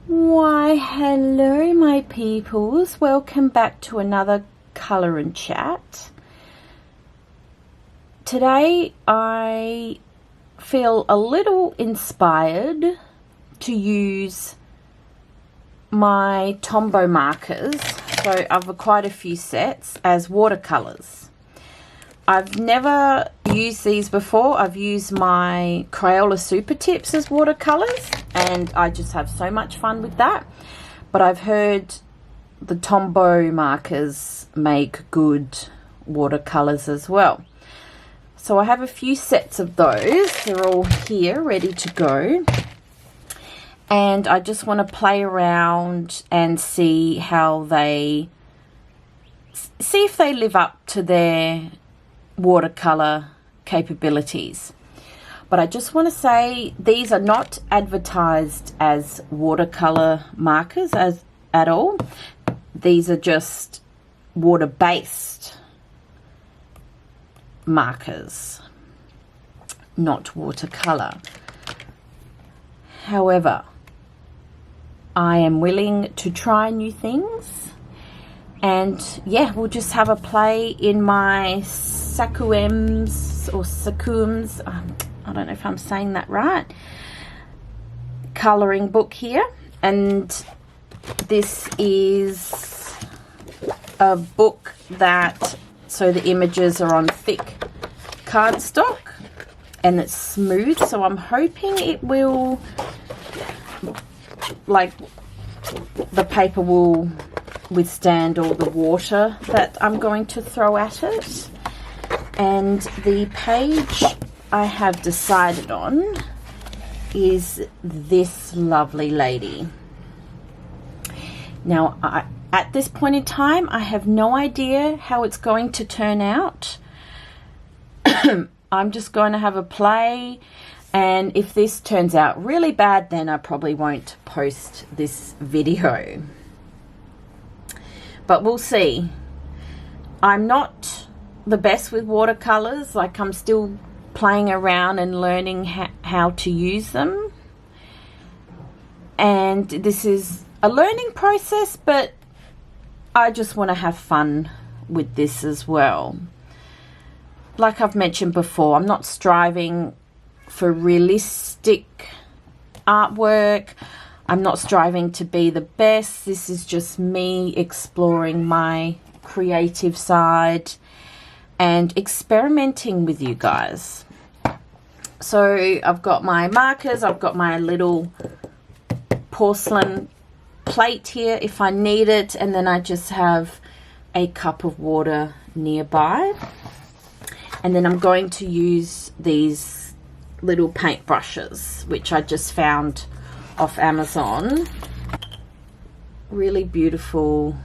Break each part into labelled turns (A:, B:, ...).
A: Why, hello my peoples, welcome back to another colour and chat. Today I feel a little inspired to use my Tombow markers. So I've quite a few sets as watercolours. I've never used these before. I've used my Crayola Super Tips as watercolours and I just have so much fun with that. But I've heard the Tombow markers make good watercolours as well. So I have a few sets of those. They're all here ready to go. And I just want to play around and see how they, see if they live up to their watercolor capabilities. But I just want to say these are not advertised as watercolor markers at all. These are just water-based markers, not watercolor. However, I am willing to try new things, and yeah, we'll just have a play in my Sakuems or Sakums, I don't know if I'm saying that right, colouring book here. And this is a book that, so the images are on thick cardstock and it's smooth, so I'm hoping it will, like, the paper will withstand all the water that I'm going to throw at it. And the page I have decided on is this lovely lady. Now, at this point in time, I have no idea how it's going to turn out. I'm just going to have a play, and if this turns out really bad, then I probably won't post this video. But we'll see. I'm not the best with watercolors. Like, I'm still playing around and learning how to use them. And this is a learning process, but I just want to have fun with this as well. Like I've mentioned before, I'm not striving for realistic artwork. I'm not striving to be the best. This is just me exploring my creative side and experimenting with you guys. So I've got my markers, I've got my little porcelain plate here if I need it, and then I just have a cup of water nearby. And then I'm going to use these little paint brushes, which I just found off Amazon. Really beautiful,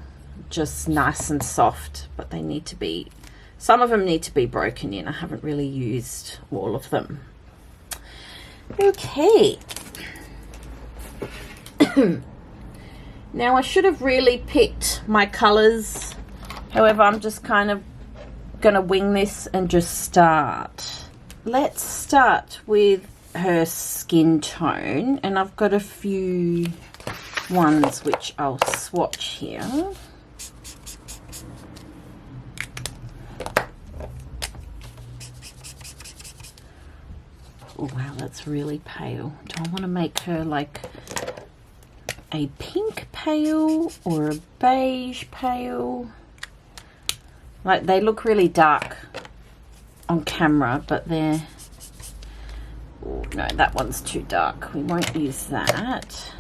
A: just nice and soft, but they need to be, some of them need to be broken in. I haven't really used all of them. Okay. Now, I should have really picked my colors. However, I'm just kind of gonna wing this and just start. Let's start with her skin tone, and I've got a few ones which I'll swatch here. Oh wow, that's really pale. Do I want to make her like a pink pale or a beige pale? Like, they look really dark on camera, but they're, oh no, that one's too dark. We won't use that.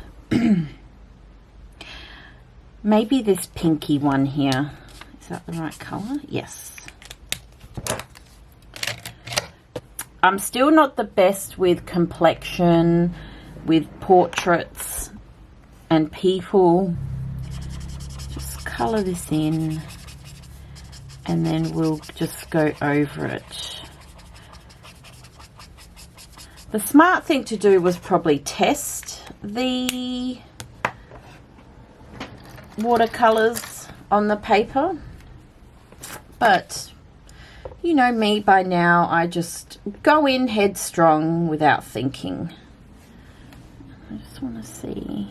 A: Maybe this pinky one here. Is that the right color? Yes. I'm still not the best with complexion, with portraits and people. Just color this in, and then we'll just go over it. The smart thing to do was probably test the watercolors on the paper, but you know me by now, I just go in headstrong without thinking. I just want to see.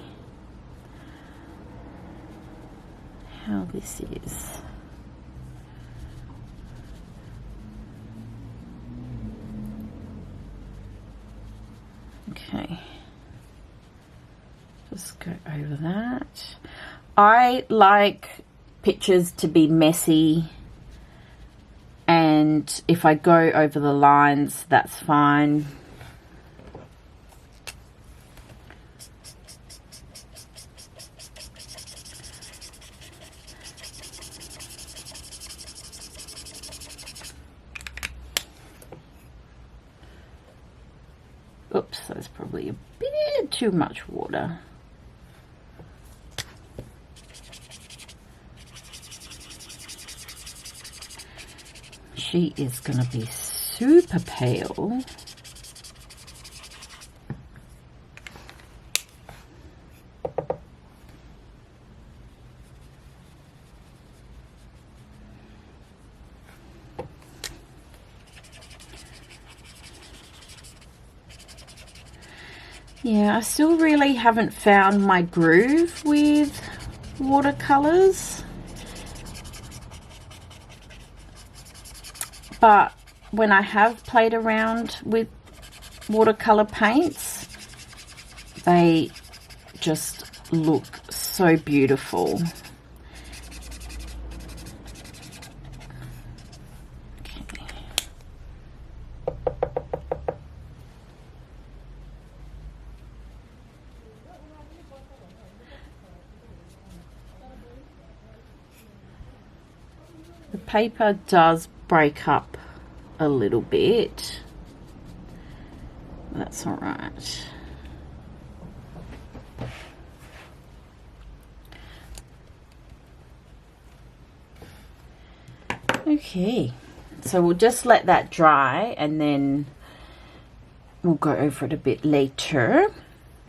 A: how this is. Okay, just go over that. I like pictures to be messy, and if I go over the lines, that's fine. Oops, that's probably a bit too much water. She is going to be super pale. Yeah, I still really haven't found my groove with watercolors. But when I have played around with watercolor paints, they just look so beautiful. The paper does break up a little bit. That's all right. Okay, so we'll just let that dry and then we'll go over it a bit later.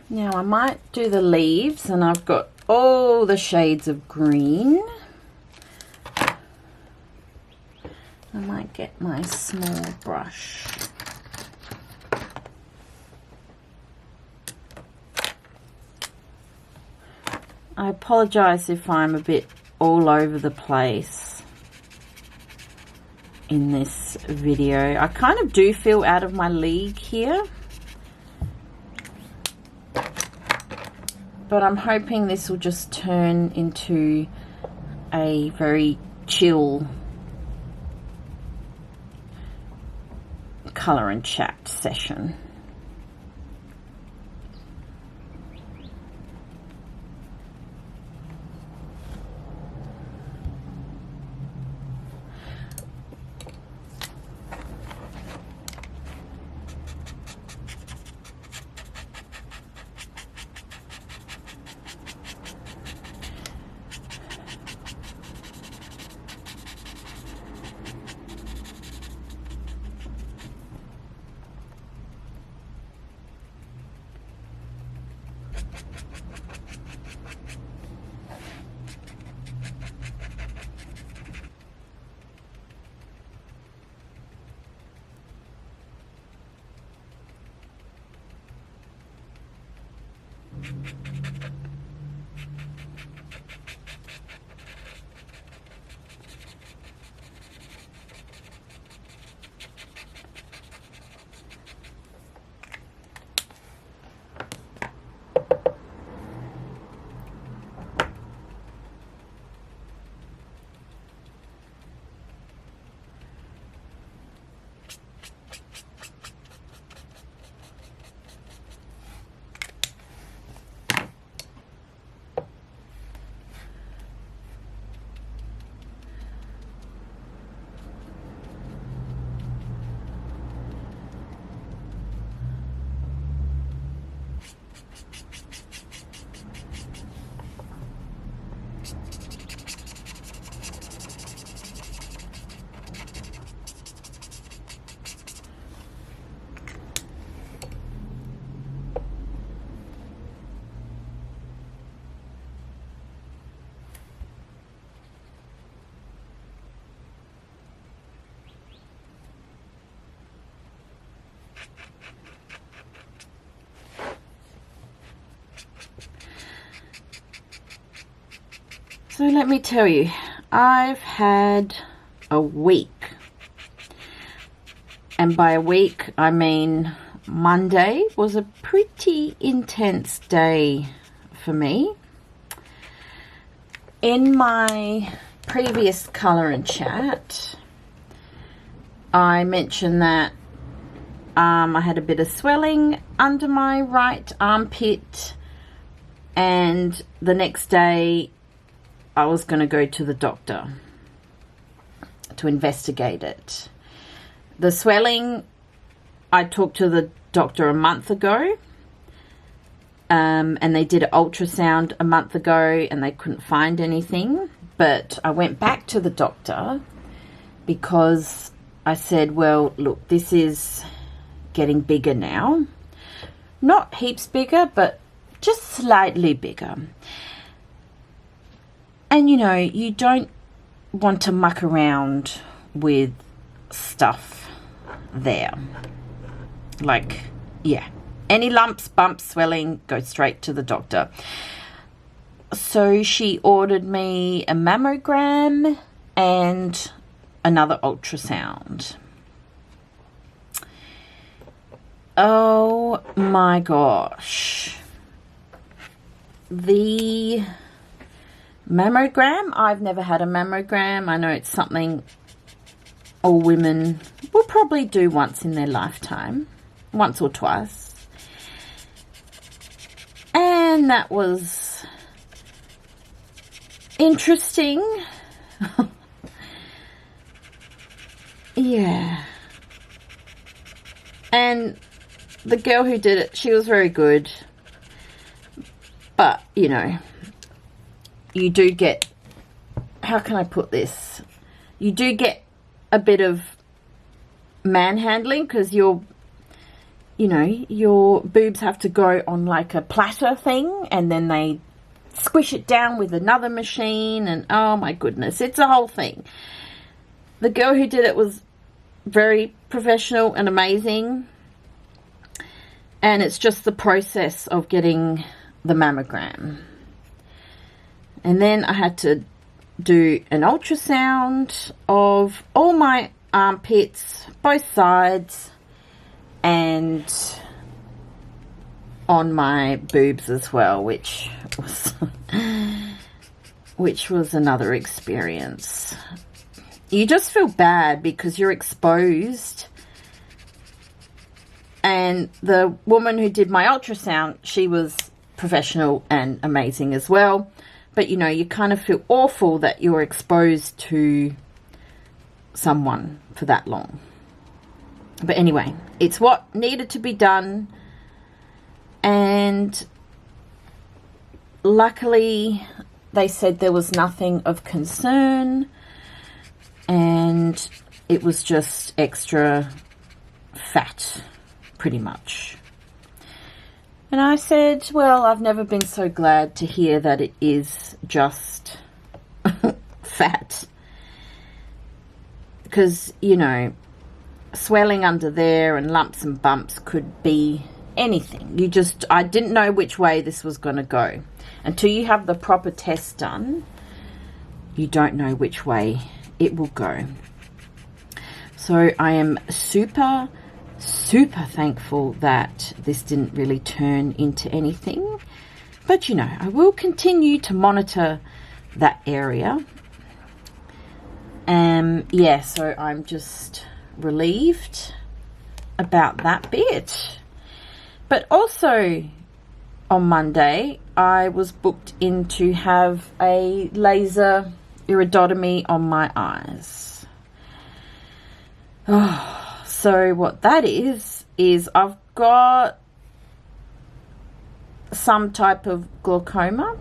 A: Now I might do the leaves, and I've got all the shades of green. I might get my small brush. I apologize if I'm a bit all over the place in this video. I kind of do feel out of my league here, but I'm hoping this will just turn into a very chill colour and chat session. So let me tell you, I've had a week. And by a week, I mean Monday was a pretty intense day for me. In my previous colour and chat, I mentioned that I had a bit of swelling under my right armpit, and the next day I was going to go to the doctor to investigate it. The swelling, I talked to the doctor a month ago, and they did an ultrasound a month ago and they couldn't find anything. But I went back to the doctor because I said, well, look, this is getting bigger now. Not heaps bigger, but just slightly bigger. And, you know, you don't want to muck around with stuff there. Like, yeah. Any lumps, bumps, swelling, go straight to the doctor. So she ordered me a mammogram and another ultrasound. Oh my gosh. The mammogram, I've never had a mammogram. I know it's something all women will probably do once in their lifetime, once or twice. And that was interesting. Yeah. And the girl who did it, she was very good. But, you know, you do get, how can I put this? You do get a bit of manhandling because your boobs have to go on like a platter thing, and then they squish it down with another machine, and oh my goodness, it's a whole thing. The girl who did it was very professional and amazing, and it's just the process of getting the mammogram. And then I had to do an ultrasound of all my armpits, both sides, and on my boobs as well, which was another experience. You just feel bad because you're exposed. And the woman who did my ultrasound, she was professional and amazing as well. But, you know, you kind of feel awful that you're exposed to someone for that long. But anyway, it's what needed to be done. And luckily, they said there was nothing of concern. And it was just extra fat, pretty much. And I said, well, I've never been so glad to hear that it is just fat. Because, you know, swelling under there and lumps and bumps could be anything. I didn't know which way this was going to go. Until you have the proper test done, you don't know which way it will go. So I am super thankful that this didn't really turn into anything. But, you know, I will continue to monitor that area. Yeah, so I'm just relieved about that bit. But also on Monday, I was booked in to have a laser iridotomy on my eyes. Oh, so what that is I've got some type of glaucoma,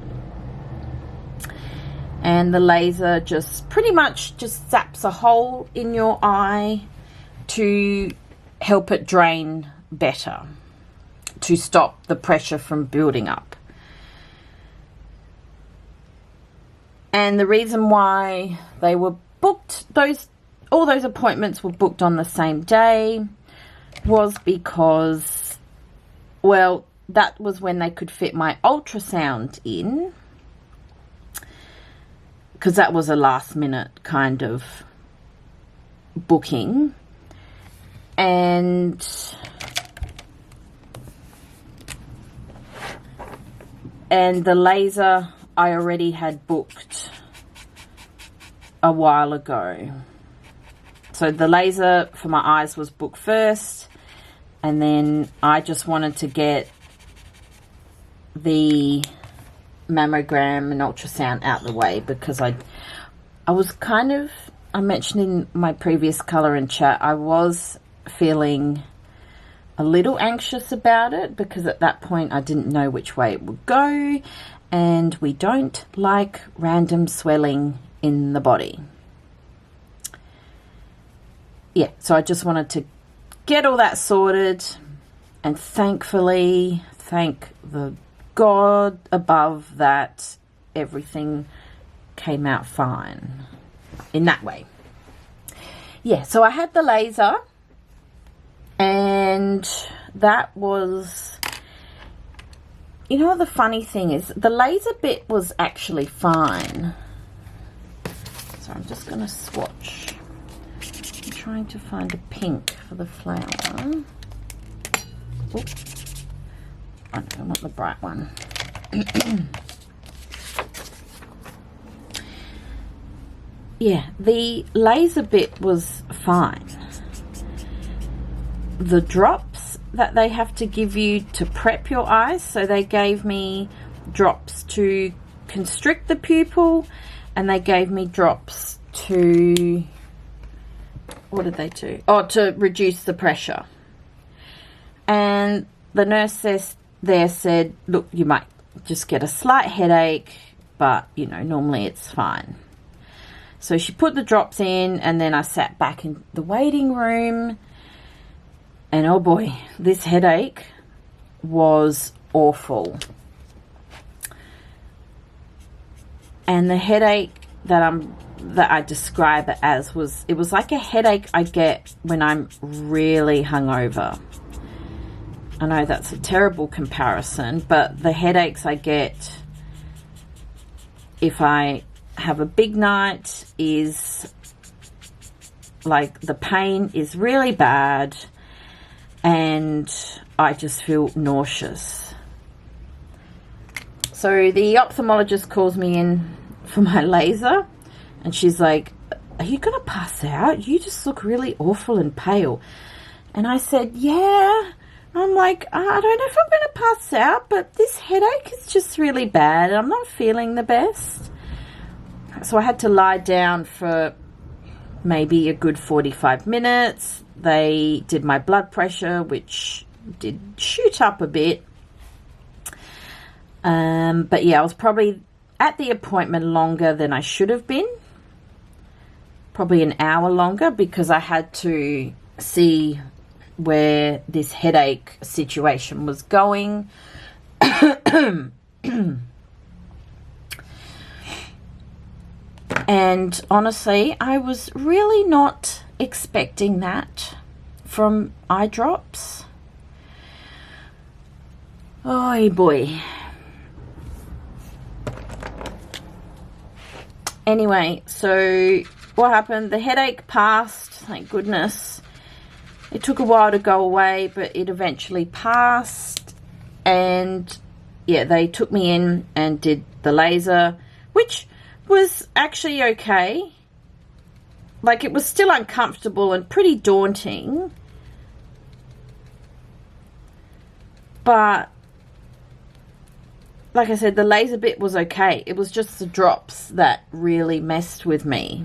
A: and the laser just pretty much just zaps a hole in your eye to help it drain better, to stop the pressure from building up. And the reason why they were booked, all those appointments were booked on the same day, was because, well, that was when they could fit my ultrasound in. because that was a last minute kind of booking. And the laser I already had booked a while ago. So the laser for my eyes was booked first, and then I just wanted to get the mammogram and ultrasound out the way, because I was kind of, I mentioned in my previous colour and chat, I was feeling a little anxious about it, because at that point I didn't know which way it would go, and we don't like random swelling in the body. Yeah, so I just wanted to get all that sorted, and thankfully, thank the God above, that everything came out fine in that way. Yeah, so I had the laser, and that was, you know what the funny thing is, the laser bit was actually fine. So I'm just going to swatch. I'm trying to find a pink for the flower. Oops. I don't want the bright one. Yeah, the laser bit was fine. The drops that they have to give you to prep your eyes, so they gave me drops to constrict the pupil, and they gave me drops to, what did they do? Oh, to reduce the pressure. And the nurse said, look, you might just get a slight headache, but, you know, normally it's fine. So she put the drops in, and then I sat back in the waiting room, and oh boy, this headache was awful. And the headache that I describe it as was like a headache I get when I'm really hungover. I know that's a terrible comparison, but the headaches I get if I have a big night is like, the pain is really bad and I just feel nauseous. So the ophthalmologist calls me in for my laser, and she's like, are you going to pass out? You just look really awful and pale. And I said, yeah. I'm like, I don't know if I'm going to pass out, but this headache is just really bad. I'm not feeling the best. So I had to lie down for maybe a good 45 minutes. They did my blood pressure, which did shoot up a bit. But yeah, I was probably at the appointment longer than I should have been. Probably an hour longer, because I had to see where this headache situation was going. And honestly, I was really not expecting that from eye drops. Oh boy. Anyway, so what happened? The headache passed, thank goodness. It took a while to go away, but it eventually passed. And yeah, they took me in and did the laser, which was actually okay. Like, it was still uncomfortable and pretty daunting, but like I said, the laser bit was okay. It was just the drops that really messed with me.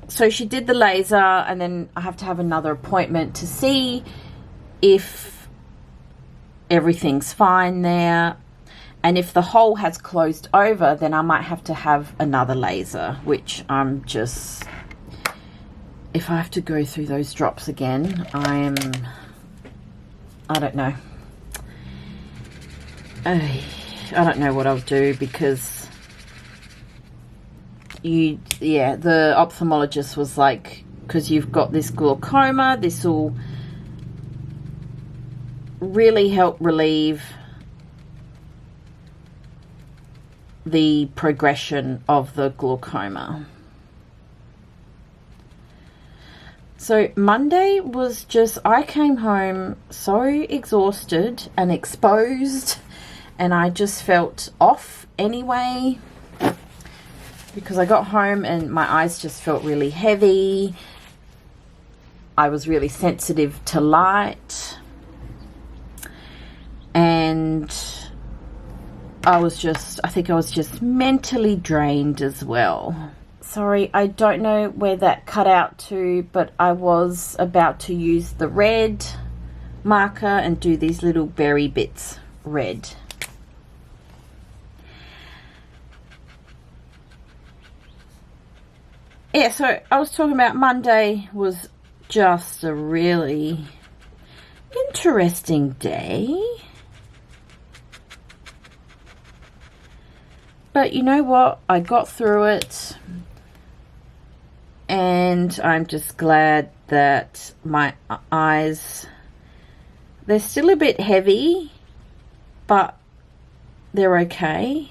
A: So she did the laser, and then I have to have another appointment to see if everything's fine there. And if the hole has closed over, then I might have to have another laser, which I'm just, if I have to go through those drops again, I don't know. I don't know what I'll do, because the ophthalmologist was like, because you've got this glaucoma, this will really help relieve the progression of the glaucoma. So Monday was just, I came home so exhausted and exposed, and I just felt off anyway, because I got home and my eyes just felt really heavy. I was really sensitive to light, and I think I was just mentally drained as well. Sorry, I don't know where that cut out to, but I was about to use the red marker and do these little berry bits red. Yeah, so I was talking about Monday was just a really interesting day. But you know what? I got through it. And I'm just glad that my eyes, they're still a bit heavy, but they're okay.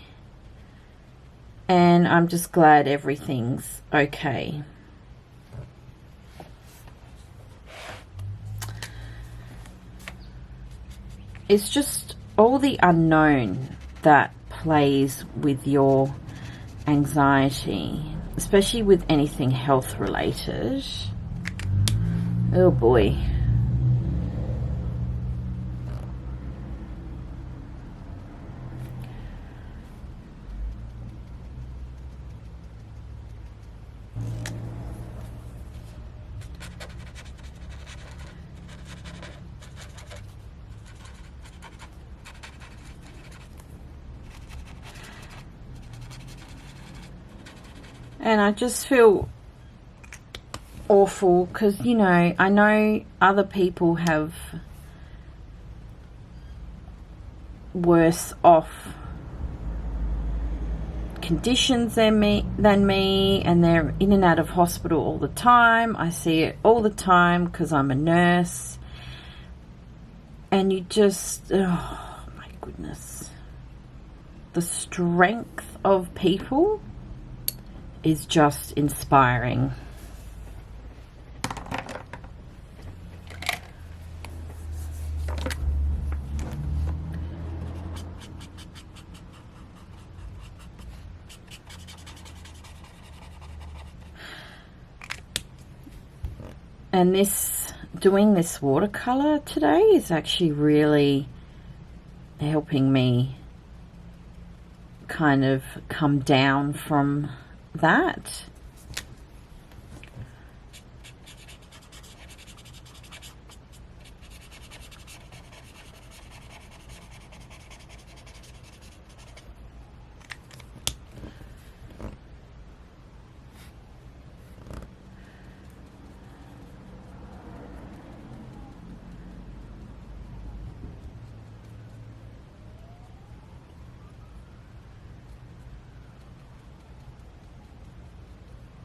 A: And I'm just glad everything's okay. It's just all the unknown that plays with your anxiety, especially with anything health related. Oh boy. And I just feel awful because, you know, I know other people have worse off conditions than me, and they're in and out of hospital all the time. I see it all the time because I'm a nurse. And you just, oh my goodness. The strength of people is just inspiring. And doing this watercolor today is actually really helping me kind of come down from that.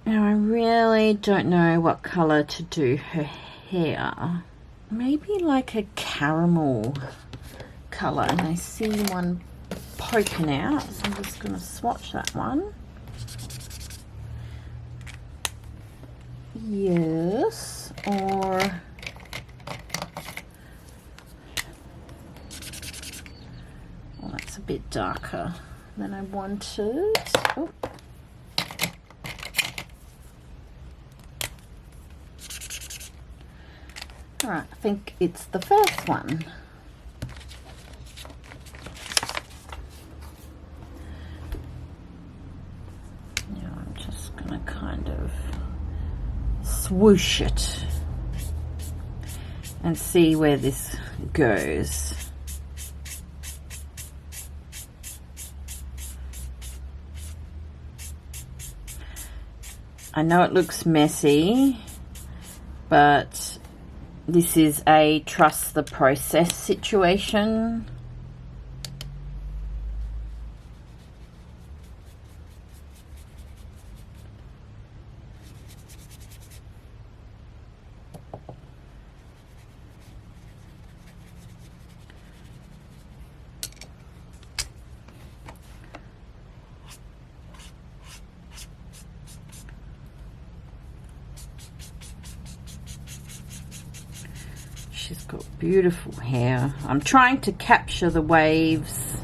A: Now I really don't know what color to do her hair. Maybe like a caramel color, and I see one poking out, so I'm just going to swatch that one. Yes, or well, that's a bit darker than I wanted. Oh. Alright, I think it's the first one. Now I'm just going to kind of swoosh it and see where this goes. I know it looks messy, but this is a trust the process situation. got beautiful hair. I'm trying to capture the waves.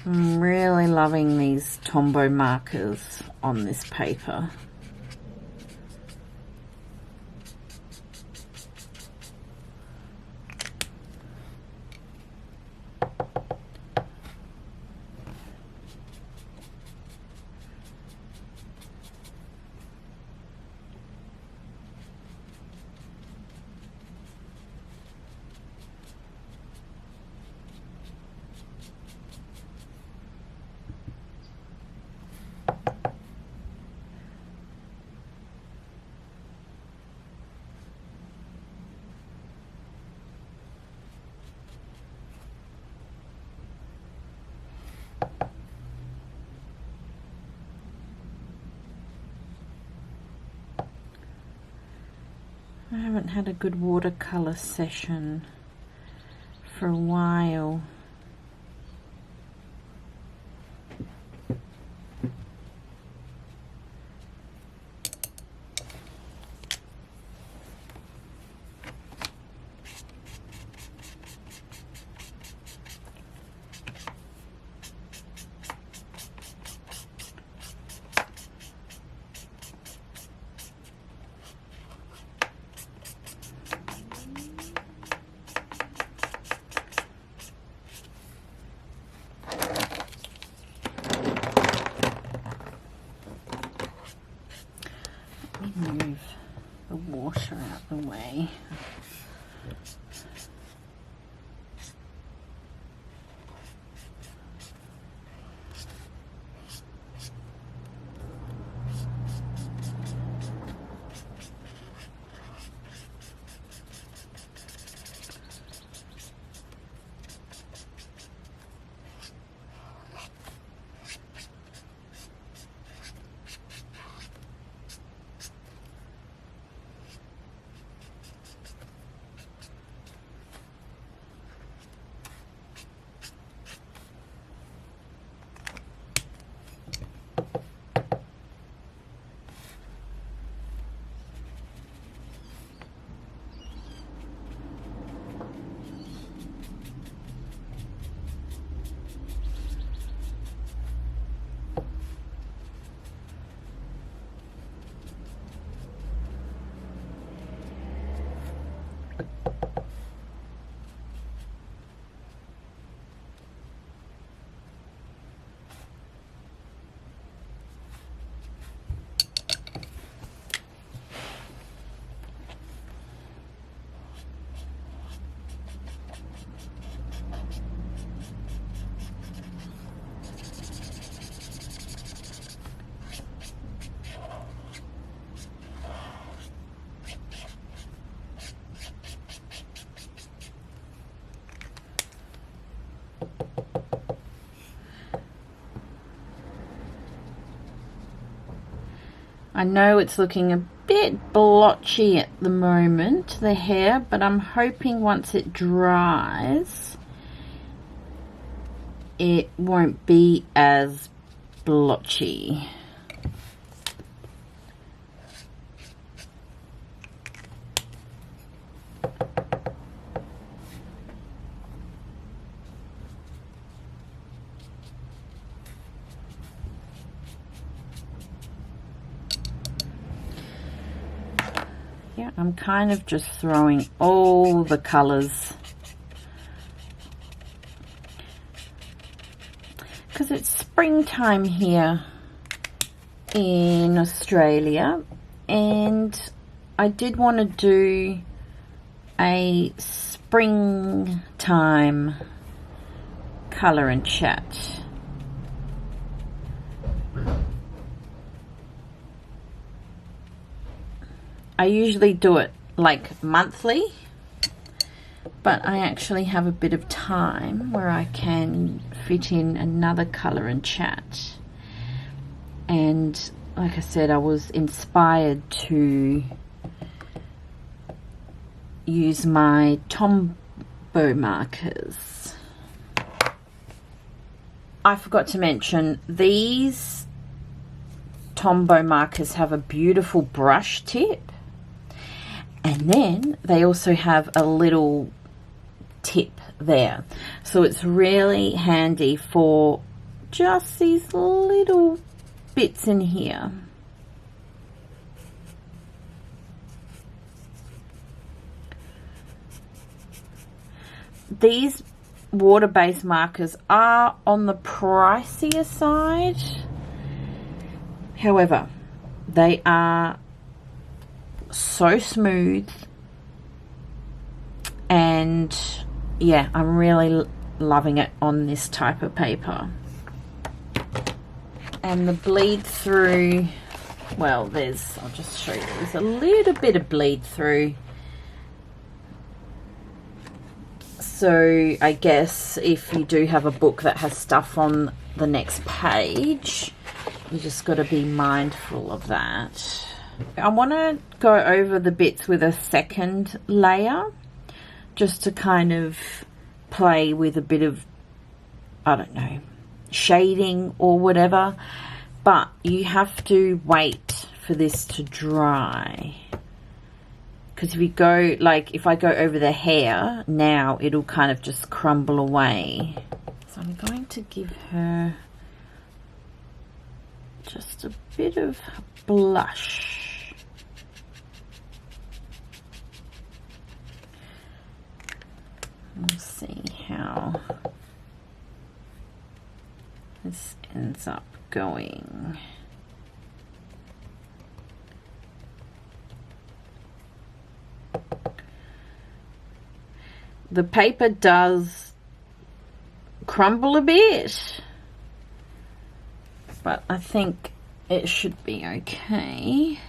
A: I'm really loving these Tombow markers on this paper. I haven't had a good watercolor session for a while. Move the water out the way. I know it's looking a bit blotchy at the moment, the hair, but I'm hoping once it dries, it won't be as blotchy. Yeah, I'm kind of just throwing all the colors because it's springtime here in Australia, and I did want to do a springtime color and chat. I usually do it like monthly, but I actually have a bit of time where I can fit in another colour and chat. And like I said, I was inspired to use my Tombow markers. I forgot to mention, these Tombow markers have a beautiful brush tip, and then they also have a little tip there, so it's really handy for just these little bits in here. These water-based markers are on the pricier side, however they are so smooth, and yeah, I'm really loving it on this type of paper. And the bleed through, well, I'll just show you, there's a little bit of bleed through. So I guess if you do have a book that has stuff on the next page, you just got to be mindful of that. I want to go over the bits with a second layer, just to kind of play with a bit of, I don't know, shading or whatever, but you have to wait for this to dry. Because if you go, like, if I go over the hair now, it'll kind of just crumble away. So I'm going to give her just a bit of blush. We'll see how this ends up going. The paper does crumble a bit, but I think it should be okay.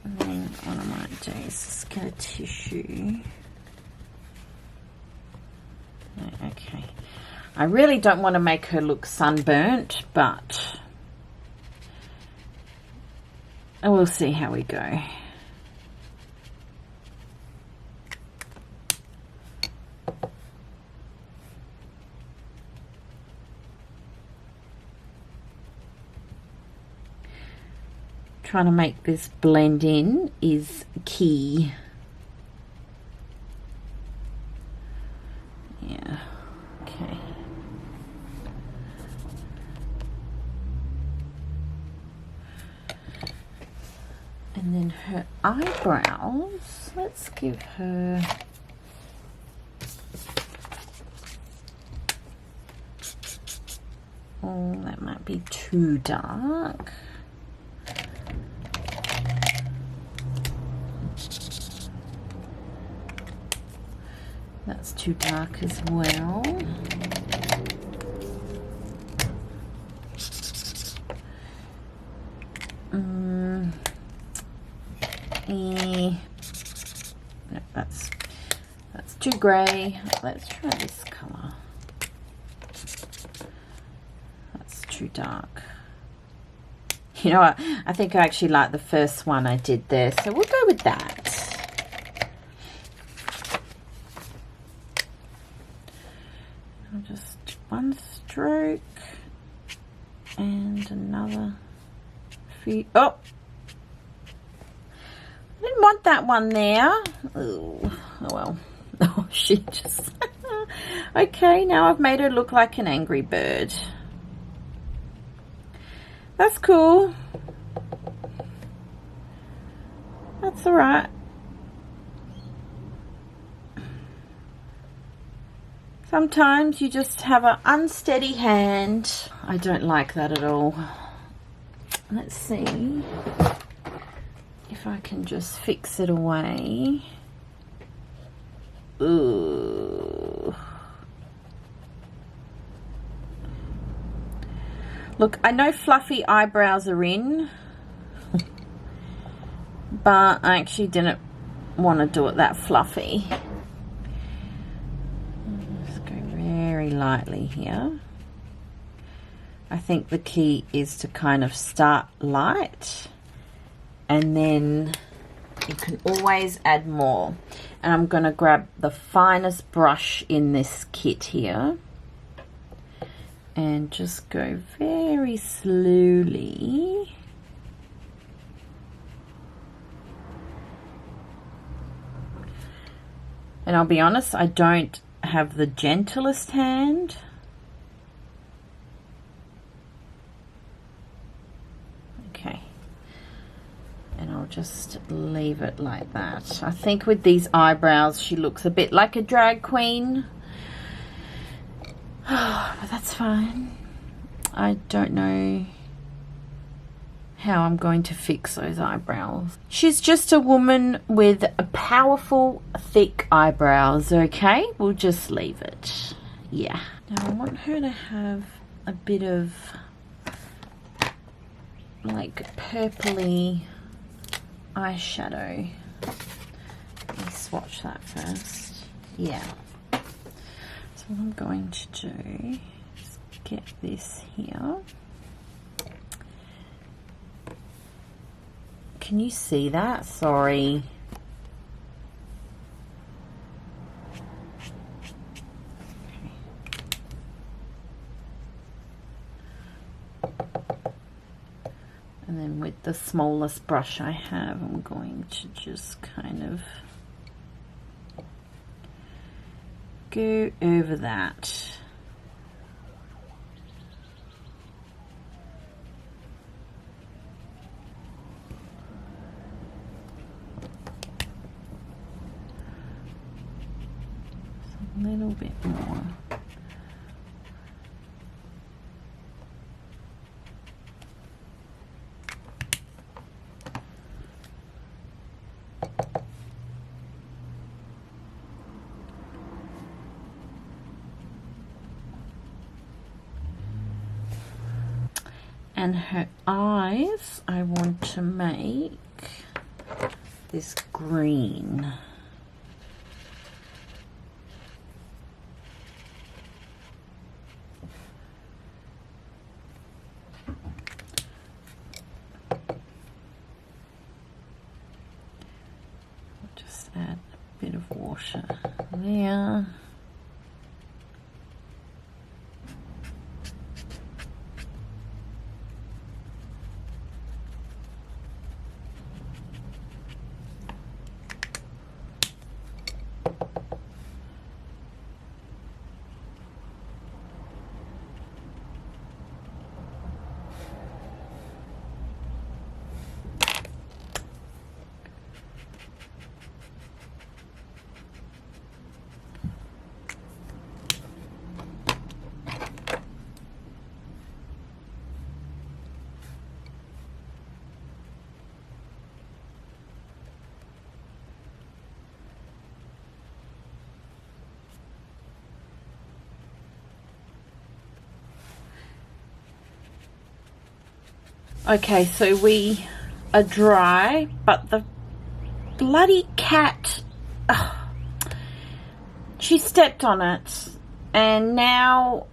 A: And then what I might do is just get a tissue. Okay. I really don't want to make her look sunburnt, but we'll see how we go. Trying to make this blend in is key. Yeah, okay. And then her eyebrows, let's give her oh, that might be too dark. That's too dark as well. No, that's too grey. Let's try this colour. That's too dark. You know what? I think I actually like the first one I did there, so we'll go with that. Just one stroke and another few. Oh, I didn't want that one there. Ooh, oh well. Oh, she just okay, now I've made her look like an angry bird. That's cool. That's all right. Sometimes you just have an unsteady hand. I don't like that at all. Let's see if I can just fix it away. Ooh. Look, I know fluffy eyebrows are in, but I actually didn't want to do it that fluffy. Just go very lightly here. I think the key is to kind of start light, and then you can always add more. And I'm going to grab the finest brush in this kit here and just go very slowly. And I'll be honest, I don't have the gentlest hand. Okay. And I'll just leave it like that. I think with these eyebrows, she looks a bit like a drag queen. But that's fine. I don't know how I'm going to fix those eyebrows. She's just a woman with powerful, thick eyebrows, okay? We'll just leave it. Yeah. Now I want her to have a bit of like purpley eyeshadow. Let me swatch that first. Yeah. So what I'm going to do is get this here. Can you see that? Sorry. And then with the smallest brush I have, I'm going to just kind of go over that. A little bit more. And her eyes, I want to make this green. Just add a bit of water there. Okay, so we are dry, but the bloody cat, she stepped on it, and now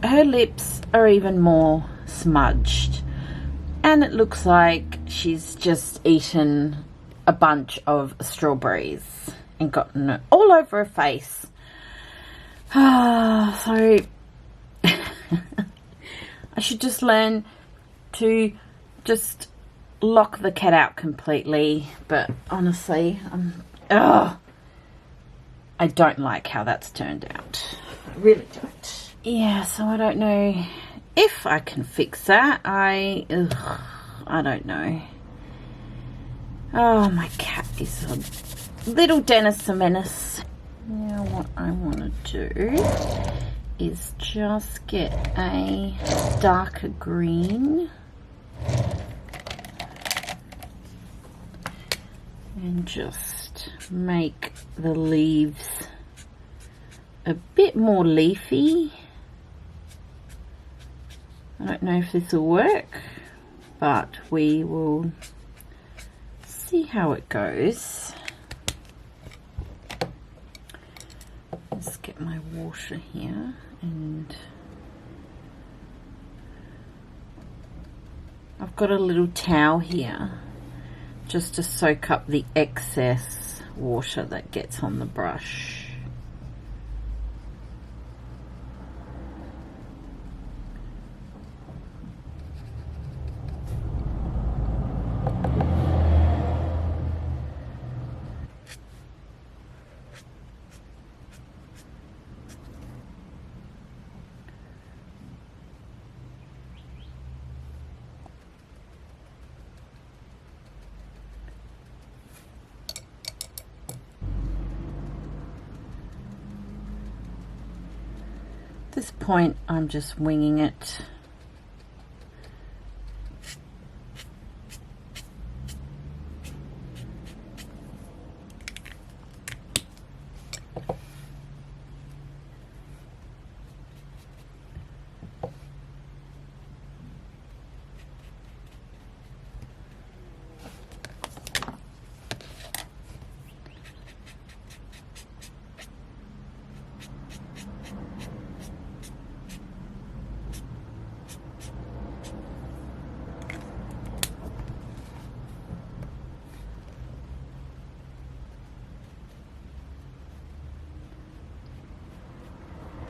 A: her lips are even more smudged, and it looks like she's just eaten a bunch of strawberries and gotten it all over her face. So I should just learn to just lock the cat out completely, but honestly, I don't like how that's turned out. I really don't. Yeah, so I don't know if I can fix that. I don't know. Oh, my cat is a little Dennis the Menace. Now what I want to do is just get a darker green and just make the leaves a bit more leafy. I don't know if this will work, but we will see. see how it goes. Let's get my water here, and I've got a little towel here just to soak up the excess water that gets on the brush. At this point, I'm just winging it.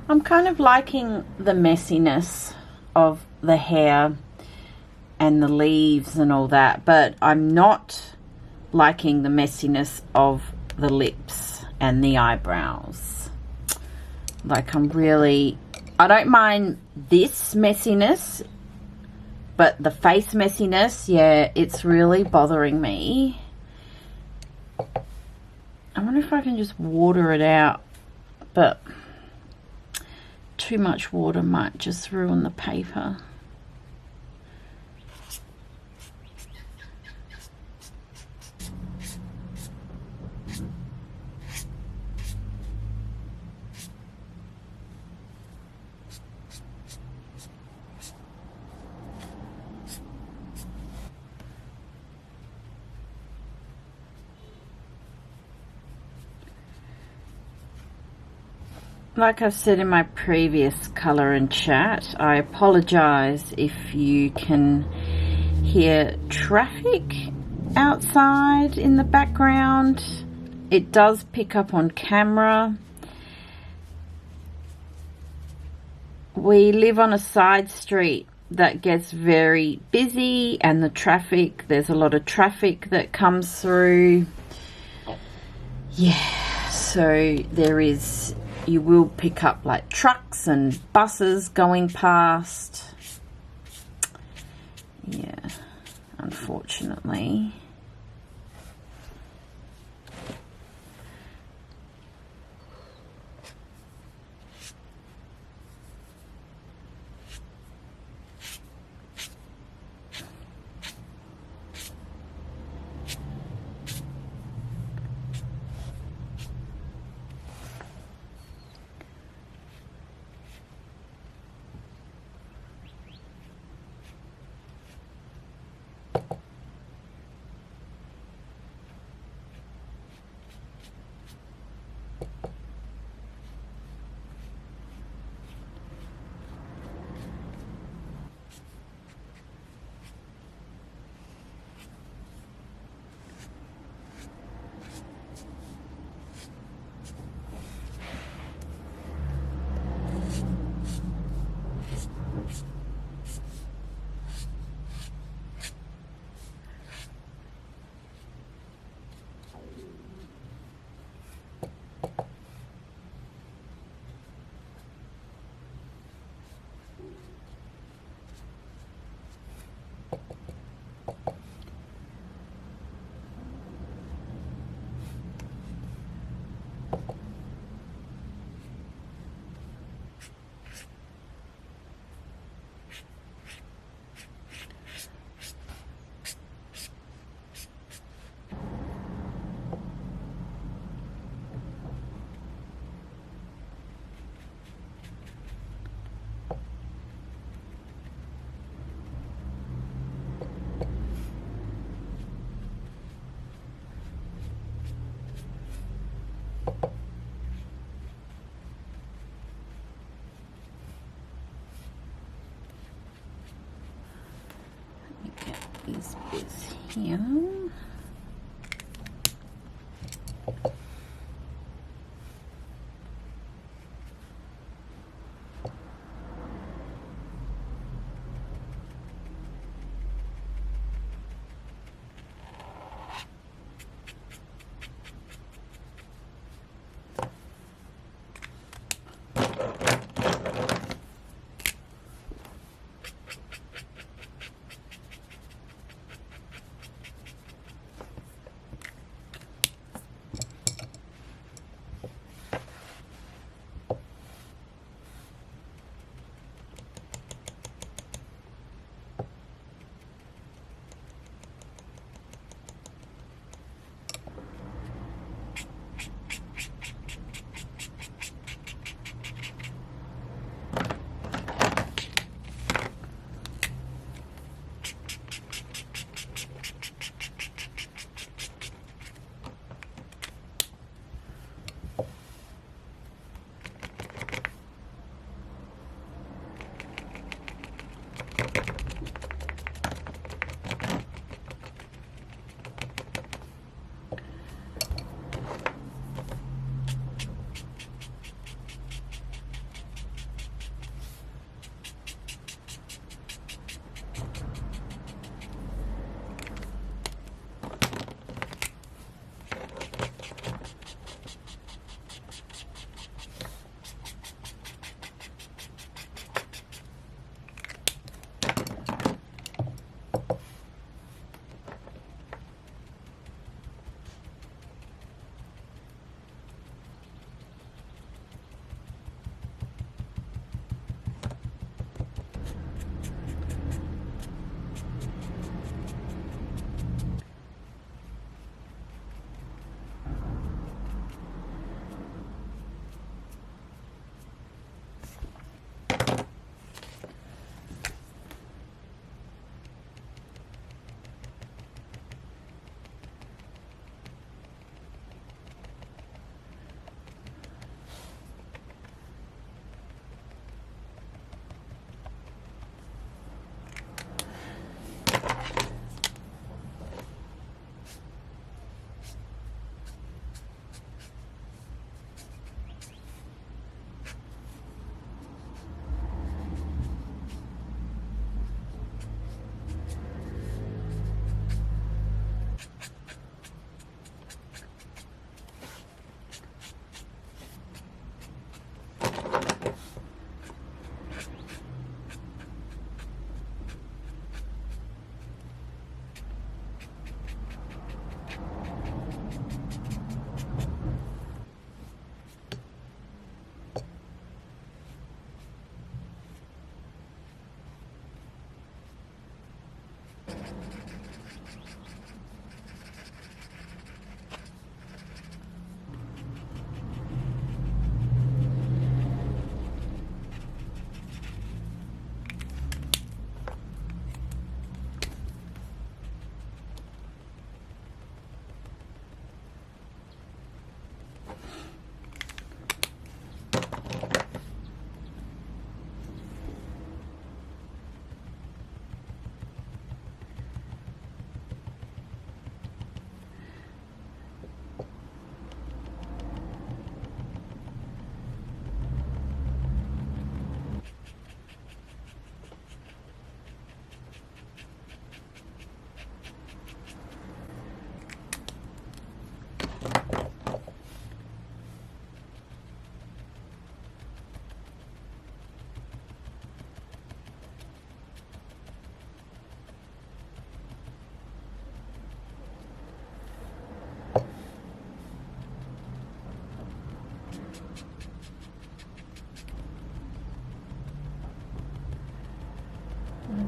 A: I'm kind of liking the messiness of the hair and the leaves and all that, but I'm not liking the messiness of the lips and the eyebrows. Like, I don't mind this messiness, but the face messiness, yeah, it's really bothering me. I wonder if I can just water it out, but too much water might just ruin the paper. Like I've said in my previous colour and chat, I apologise if you can hear traffic outside in the background. It does pick up on camera. We live on a side street that gets very busy, and there's a lot of traffic that comes through. Yeah, so you will pick up like trucks and buses going past. Yeah, unfortunately. this bit here.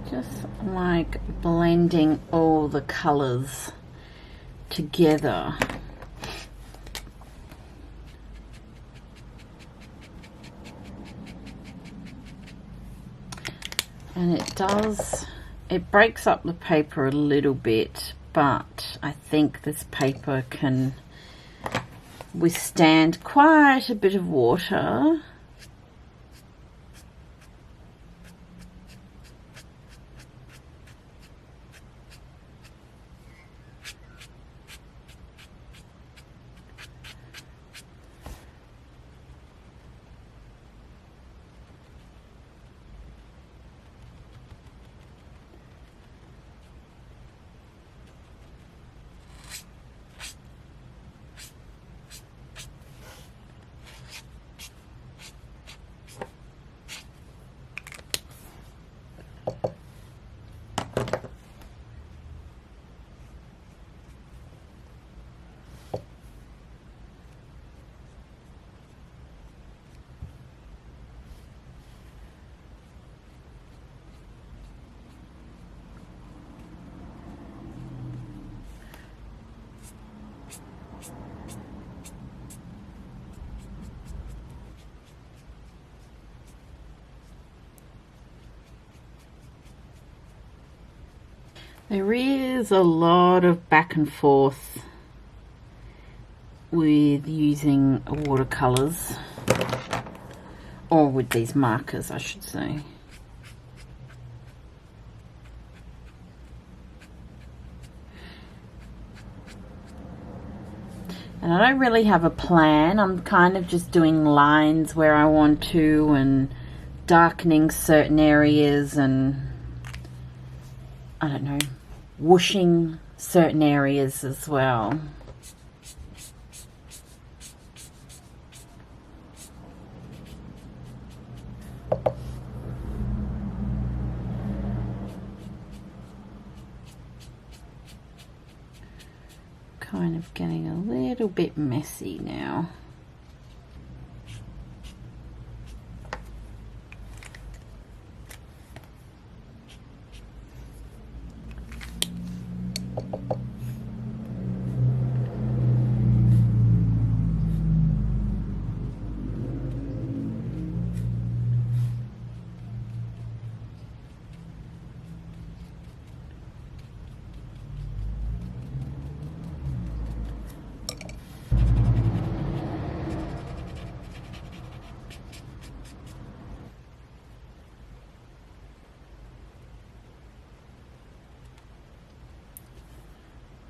A: Just like blending all the colors together. And it breaks up the paper a little bit, but I think this paper can withstand quite a bit of water. There is a lot of back and forth with using watercolors, or with these markers, I should say. And I don't really have a plan. I'm kind of just doing lines where I want to, and darkening certain areas, and I don't know, whooshing certain areas as well. Kind of getting a little bit messy now.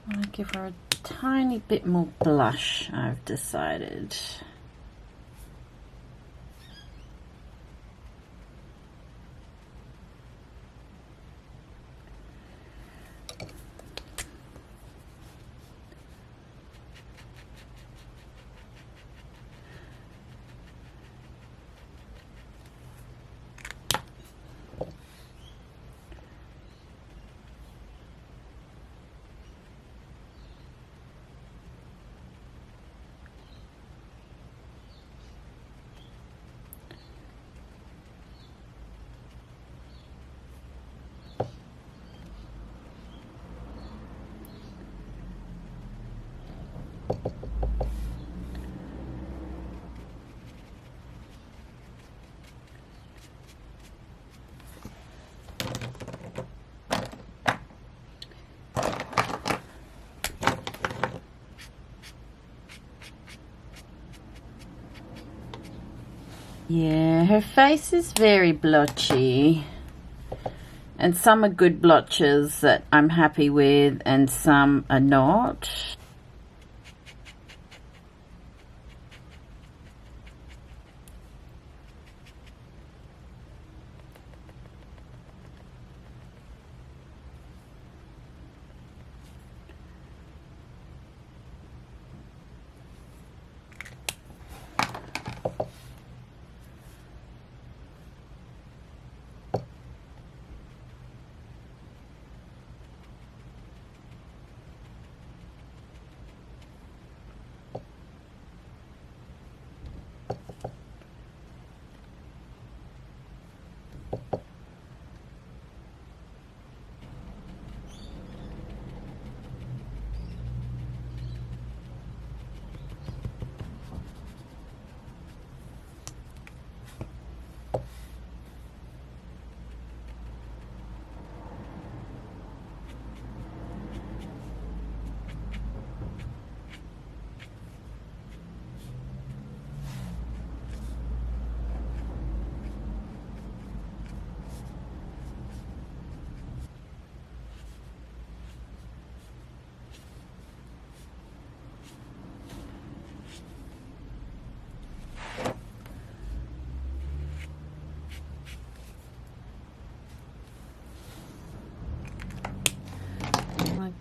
A: I'm gonna give her a tiny bit more blush, I've decided. Yeah, her face is very blotchy, and some are good blotches that I'm happy with, and some are not.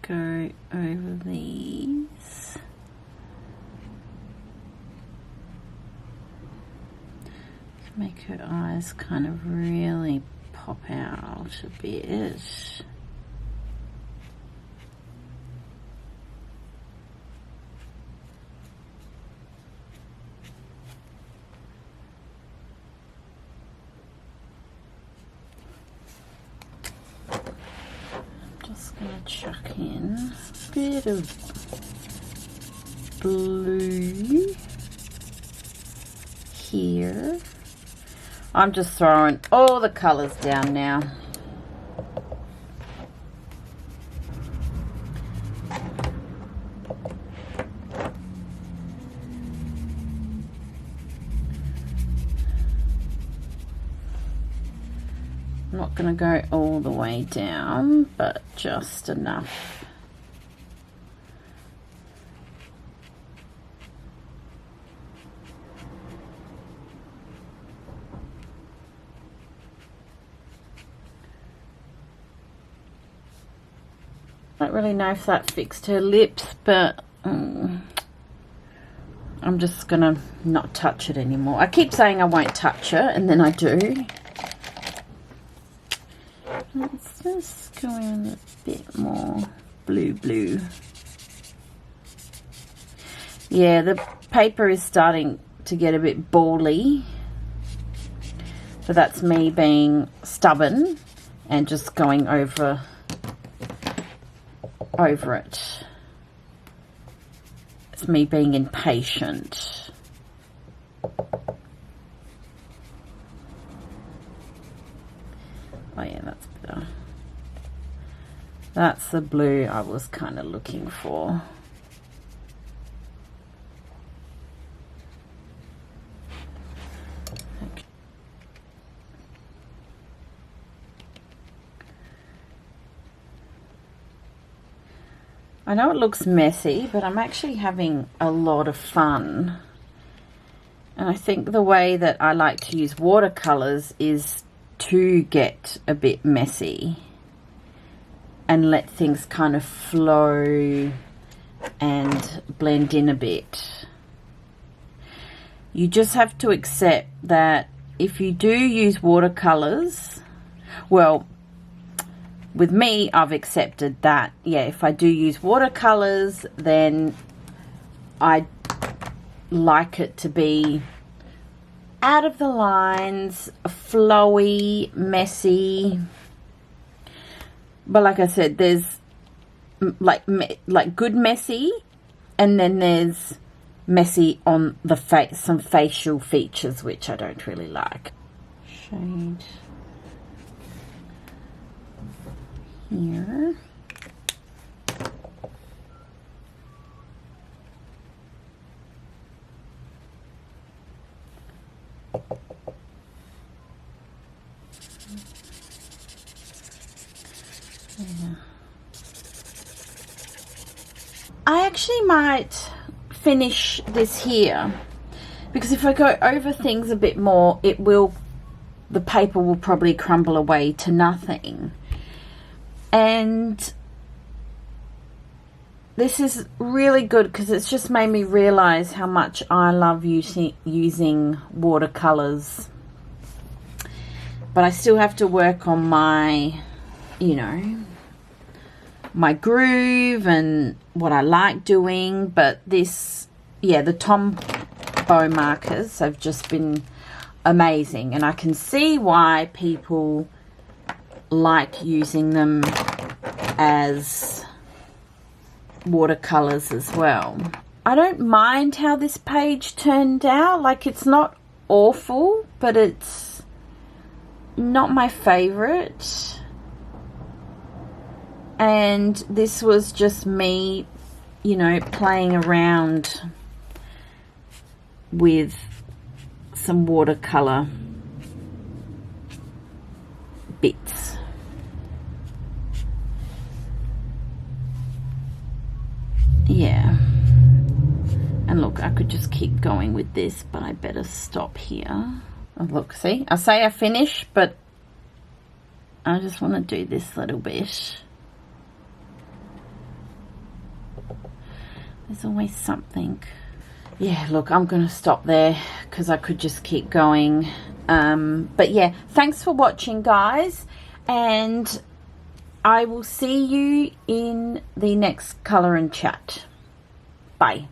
A: Go over these. Make her eyes kind of really pop out a bit. Chuck in a blue here. I'm just throwing all the colours down now. I'm not going to go all the way down, but just enough. I don't really know if that fixed her lips, but I'm just going to not touch it anymore. I keep saying I won't touch it, and then I do. Let's just go in a bit more blue. Yeah, the paper is starting to get a bit bally, but that's me being stubborn and just going over it. It's me being impatient. Oh yeah, that's better. That's the blue I was kind of looking for. Okay. I know it looks messy, but I'm actually having a lot of fun. And I think the way that I like to use watercolors is to get a bit messy and let things kind of flow and blend in a bit. You just have to accept that if you do use watercolors, well, with me, I've accepted that, yeah, if I do use watercolors, then I like it to be out of the lines, flowy, messy. But like I said, there's like good messy, and then there's messy on the face, some facial features which I don't really like. Shade here. Yeah. I actually might finish this here, because if I go over things a bit more, the paper will probably crumble away to nothing. And this is really good because it's just made me realize how much I love using watercolors. But I still have to work on my, you know, my groove and what I like doing. But this, yeah, the Tombow markers have just been amazing, and I can see why people like using them as watercolors as well. I don't mind how this page turned out. Like, it's not awful, but it's not my favorite. And this was just me, you know, playing around with some watercolor bits. Yeah. And look, I could just keep going with this, but I better stop here. Oh, look, see? I say I finish, but I just want to do this little bit. There's always something. Yeah, look, I'm going to stop there because I could just keep going. But yeah, thanks for watching, guys. And I will see you in the next Colour and Chat. Bye.